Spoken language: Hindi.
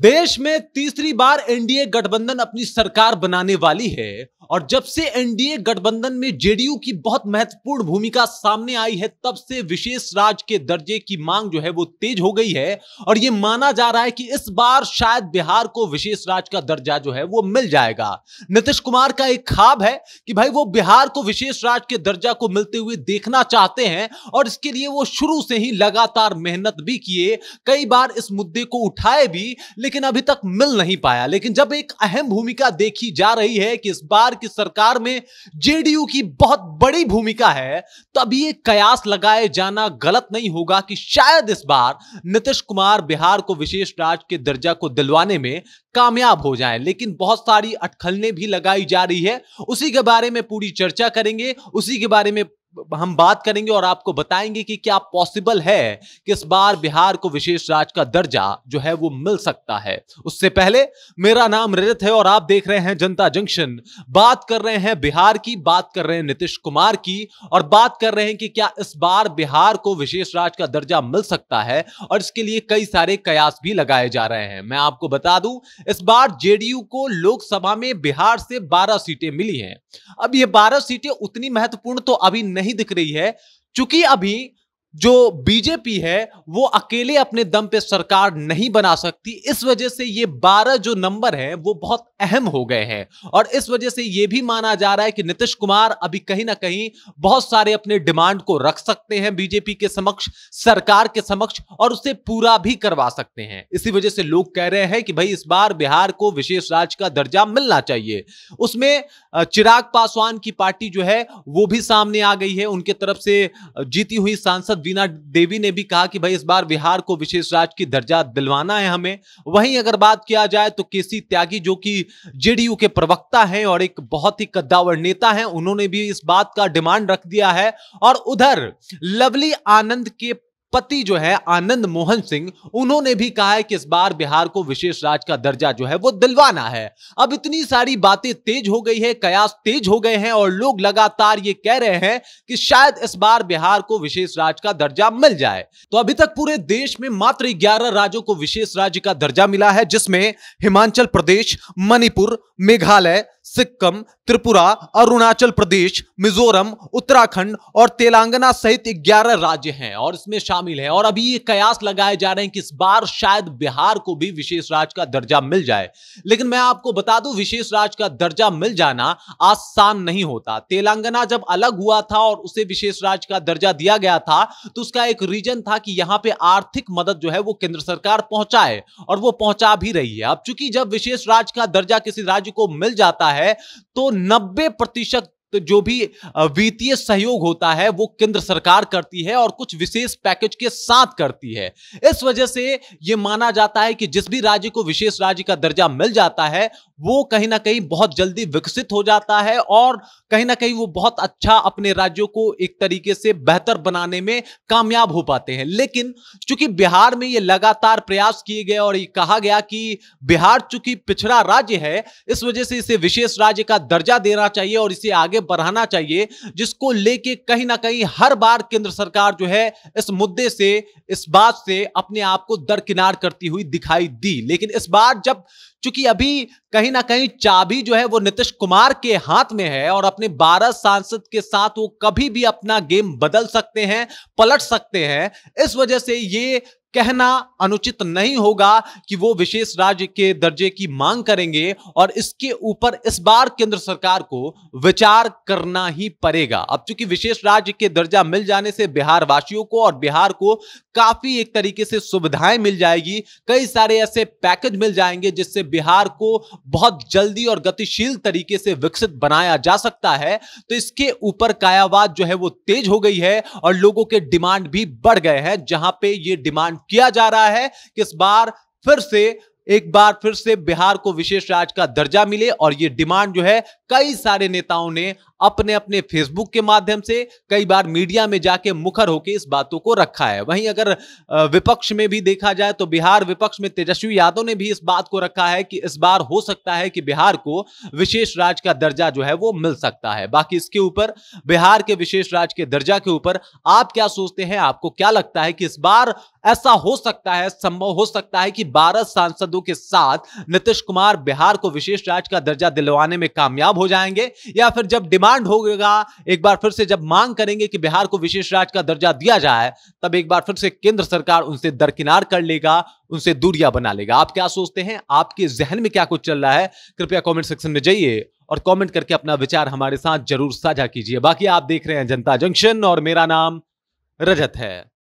देश में तीसरी बार एनडीए गठबंधन अपनी सरकार बनाने वाली है और जब से एनडीए गठबंधन में जेडीयू की बहुत महत्वपूर्ण भूमिका सामने आई है तब से विशेष राज्य के दर्जे की मांग जो है वो तेज हो गई है और यह माना जा रहा है कि इस बार शायद बिहार को विशेष राज्य का दर्जा जो है वो मिल जाएगा। नीतीश कुमार का एक ख्वाब है कि भाई वो बिहार को विशेष राज्य के दर्जा को मिलते हुए देखना चाहते हैं और इसके लिए वो शुरू से ही लगातार मेहनत भी किए, कई बार इस मुद्दे को उठाए भी, लेकिन अभी तक मिल नहीं पाया। लेकिन जब एक अहम भूमिका देखी जा रही है कि इस बार की सरकार में जेडीयू की बहुत बड़ी भूमिका है, तब ये कयास लगाए जाना गलत नहीं होगा कि शायद इस बार नीतीश कुमार बिहार को विशेष राज्य के दर्जा को दिलवाने में कामयाब हो जाएं। लेकिन बहुत सारी अटकलें भी लगाई जा रही है, उसी के बारे में पूरी चर्चा करेंगे, उसी के बारे में हम बात करेंगे और आपको बताएंगे कि क्या पॉसिबल है कि इस बार बिहार को विशेष राज्य का दर्जा जो है वो मिल सकता है। उससे पहले मेरा नाम रजत है और आप देख रहे हैं जनता जंक्शन। बात कर रहे हैं बिहार की, बात कर रहे हैं नीतीश कुमार की और बात कर रहे हैं कि क्या इस बार बिहार को विशेष राज्य का दर्जा मिल सकता है और इसके लिए कई सारे कयास भी लगाए जा रहे हैं। मैं आपको बता दूं, इस बार जेडीयू को लोकसभा में बिहार से 12 सीटें मिली हैं। अब ये 12 सीटें उतनी महत्वपूर्ण तो अभी नहीं दिख रही है, क्योंकि अभी जो बीजेपी है वो अकेले अपने दम पे सरकार नहीं बना सकती। इस वजह से ये 12 जो नंबर है वो बहुत अहम हो गए हैं और इस वजह से ये भी माना जा रहा है कि नीतीश कुमार अभी कहीं ना कहीं बहुत सारे अपने डिमांड को रख सकते हैं बीजेपी के समक्ष, सरकार के समक्ष, और उसे पूरा भी करवा सकते हैं। इसी वजह से लोग कह रहे हैं कि भाई इस बार बिहार को विशेष राज्य का दर्जा मिलना चाहिए। उसमें चिराग पासवान की पार्टी जो है वो भी सामने आ गई है। उनके तरफ से जीती हुई सांसद वीणा देवी ने भी कहा कि भाई इस बार बिहार को विशेष राज्य की दर्जा दिलवाना है हमें। वहीं अगर बात किया जाए तो केसी त्यागी जो कि जेडीयू के प्रवक्ता हैं और एक बहुत ही कद्दावर नेता हैं, उन्होंने भी इस बात का डिमांड रख दिया है। और उधर लवली आनंद के पति जो है आनंद मोहन सिंह, उन्होंने भी कहा है कि इस बार बिहार को विशेष राज्य का दर्जा जो है वो दिलवाना है। अब इतनी सारी बातें तेज हो गई है, कयास तेज हो गए हैं और लोग लगातार ये कह रहे हैं कि शायद इस बार बिहार को विशेष राज्य का दर्जा मिल जाए। तो अभी तक पूरे देश में मात्र 11 राज्यों को विशेष राज्य का दर्जा मिला है, जिसमें हिमाचल प्रदेश, मणिपुर, मेघालय, सिक्किम, त्रिपुरा, अरुणाचल प्रदेश, मिजोरम, उत्तराखंड और तेलंगाना सहित 11 राज्य हैं और इसमें शामिल है। और अभी ये कयास लगाए जा रहे हैं कि इस बार शायद बिहार को भी विशेष राज्य का दर्जा मिल जाए। लेकिन मैं आपको बता दूं, विशेष राज्य का दर्जा मिल जाना आसान नहीं होता। तेलंगाना जब अलग हुआ था और उसे विशेष राज्य का दर्जा दिया गया था तो उसका एक रीजन था कि यहां पे आर्थिक मदद जो है वो केंद्र सरकार पहुंचाए और वो पहुंचा भी रही है। अब चूंकि जब विशेष राज्य का दर्जा किसी राज्य को मिल जाता है तो 90% जो भी वित्तीय सहयोग होता है वो केंद्र सरकार करती है और कुछ विशेष पैकेज के साथ करती है। इस वजह से यह माना जाता है कि जिस भी राज्य को विशेष राज्य का दर्जा मिल जाता है वो कहीं ना कहीं बहुत जल्दी विकसित हो जाता है और कहीं ना कहीं वो बहुत अच्छा अपने राज्यों को एक तरीके से बेहतर बनाने में कामयाब हो पाते हैं। लेकिन चूंकि बिहार में ये लगातार प्रयास किए गए और ये कहा गया कि बिहार चूंकि पिछड़ा राज्य है, इस वजह से इसे विशेष राज्य का दर्जा देना चाहिए और इसे आगे बढ़ाना चाहिए, जिसको लेके कहीं ना कहीं हर बार केंद्र सरकार जो है इस मुद्दे से, इस बात से अपने आप को दरकिनार करती हुई दिखाई दी। लेकिन इस बार जब चूंकि अभी कहीं ना कहीं चाबी जो है वो नीतीश कुमार के हाथ में है और अपने 12 सांसद के साथ वो कभी भी अपना गेम बदल सकते हैं, पलट सकते हैं, इस वजह से ये कहना अनुचित नहीं होगा कि वो विशेष राज्य के दर्जे की मांग करेंगे और इसके ऊपर इस बार केंद्र सरकार को विचार करना ही पड़ेगा। अब चूंकि विशेष राज्य के दर्जा मिल जाने से बिहार वासियों को और बिहार को काफी एक तरीके से सुविधाएं मिल जाएगी, कई सारे ऐसे पैकेज मिल जाएंगे जिससे बिहार को बहुत जल्दी और गतिशील तरीके से विकसित बनाया जा सकता है। तो इसके ऊपर कायावाद जो है वो तेज हो गई है और लोगों के डिमांड भी बढ़ गए हैं, जहां पे ये डिमांड किया जा रहा है कि इस बार एक बार फिर से बिहार को विशेष राज्य का दर्जा मिले। और यह डिमांड जो है कई सारे नेताओं ने अपने अपने फेसबुक के माध्यम से, कई बार मीडिया में जाके मुखर होकर इस बातों को रखा है। वहीं अगर विपक्ष में भी देखा जाए तो बिहार विपक्ष में तेजस्वी यादव ने भी इस बात को रखा है कि इस बार हो सकता है कि बिहार को विशेष राज्य का दर्जा जो है वो मिल सकता है। बाकी इसके ऊपर, बिहार के विशेष राज्य के दर्जा के ऊपर आप क्या सोचते हैं? आपको क्या लगता है कि इस बार ऐसा हो सकता है, संभव हो सकता है कि 12 सांसदों सांसदों के साथ नीतीश कुमार बिहार को विशेष राज्य का दर्जा दिलवाने में कामयाब हो जाएंगे, या फिर जब डिमांड होगा एक बार फिर से, जब मांग करेंगे कि बिहार को विशेष राज्य का दर्जा दिया जाए, तब एक बार फिर से केंद्र सरकार उनसे दरकिनार कर लेगा, उनसे दूरियां बना लेगा। आप क्या सोचते हैं? आपके जहन में क्या कुछ चल रहा है? कृपया कमेंट सेक्शन में जाइए और कमेंट करके अपना विचार हमारे साथ जरूर साझा कीजिए। बाकी आप देख रहे हैं जनता जंक्शन और मेरा नाम रजत है।